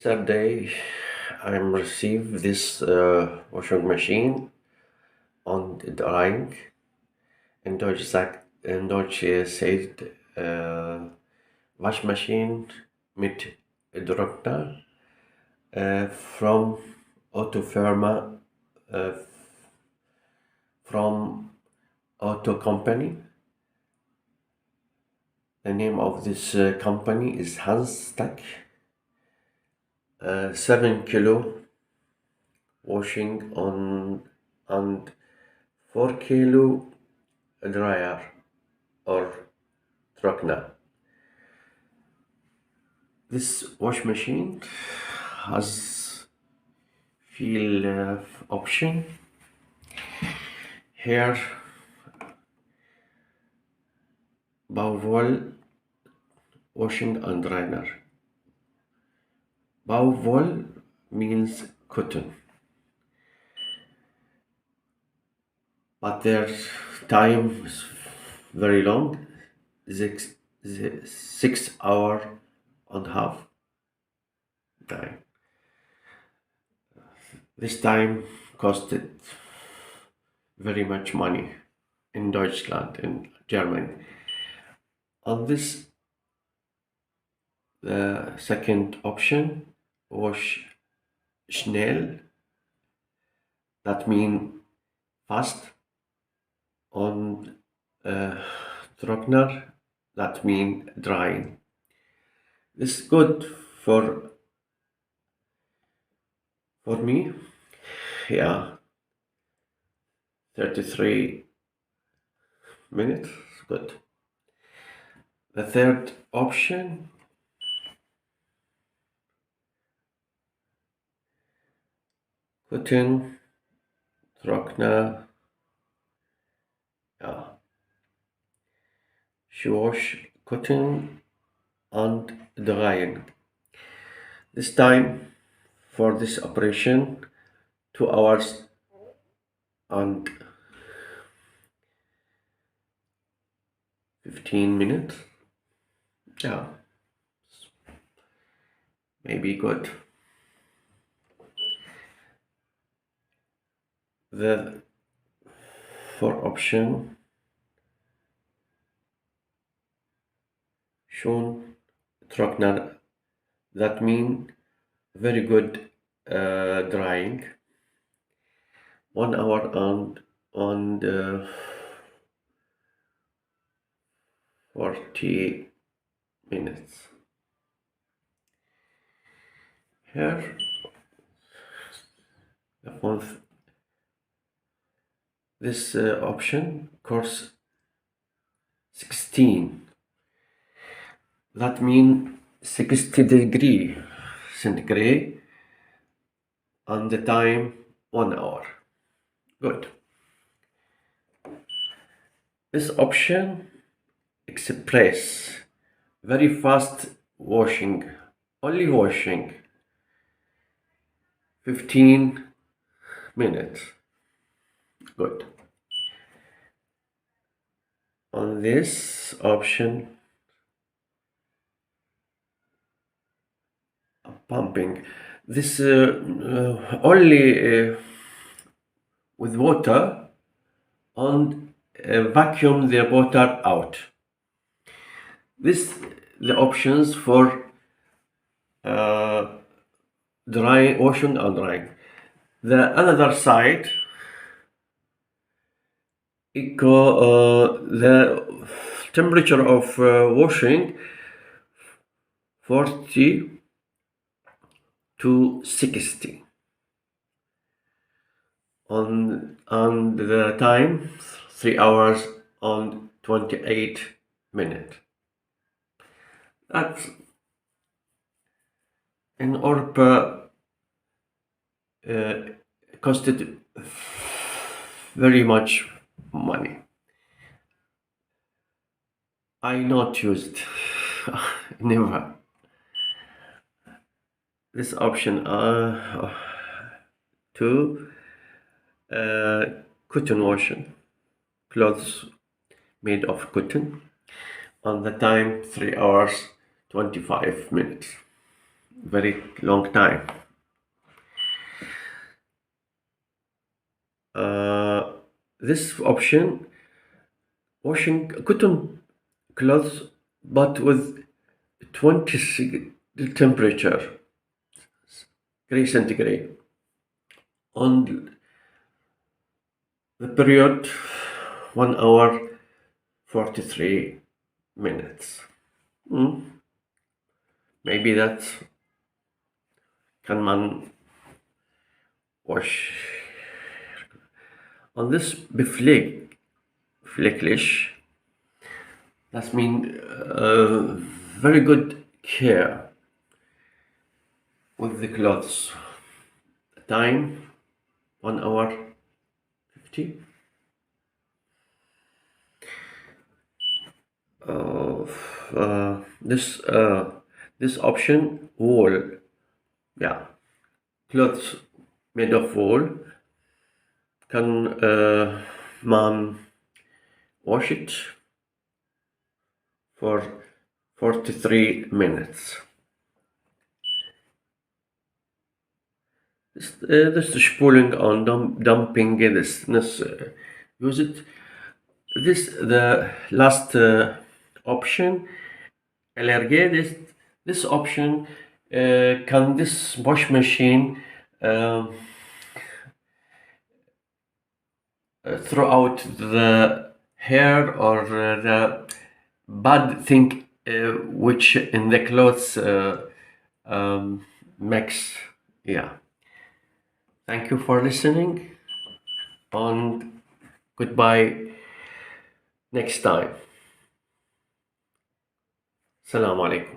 Saturday, I received this washing machine und drying. In Deutsch said Waschmaschine mit Trockner from Autofirma uh, from Auto Company. The name of this company is Hanseatic. 7 kilo washing on and 4 kilo dryer or Trockner. This wash machine has few option here. Bowel washing and dryer. Bowel means cotton, but their time is very long, 6 hour and a half time. This time costed very much money in Deutschland, in Germany. On this, the second option, wash schnell, that means fast. On Trockner, that means drying. This is good for me. Yeah, 33 minutes, good. The third option, cotton, Trockner, yeah. She wash cotton and drying. This time for this operation 2 hours and 15 minutes. Yeah, maybe good. The fourth option, shown Trockner, that mean very good drying. 1 hour and 40 minutes. Here, the fourth, this option course 16. That mean 60 degree centigrade and the time 1 hour. Good. This option express, very fast washing, only washing 15 minutes. Good. On this option, pumping, this only with water and vacuum the water out. This the options for drying, washing and drying. The another side, the temperature of washing 40 to 60 on the time 3 hours and 28 minutes. That's in Europe costed very much money. I not used never this option to cotton washing, clothes made of cotton, on the time 3 hours 25 minutes. very long time. Uh, this option, washing cotton clothes, but with 20 temperature, degree centigrade, on the period 1 hour 43 minutes. Hmm, maybe that can man wash on this beflecklich. That means very good care with the clothes. Time 1 hour 50. This option wool, yeah, clothes made of wool can man wash it for 43 minutes. This is spooling on dumping this use it. This the last option. LRG this option can this wash machine um, throw out the hair or the bad thing which in the clothes makes. Yeah. Thank you for listening and goodbye next time. Assalamu alaikum.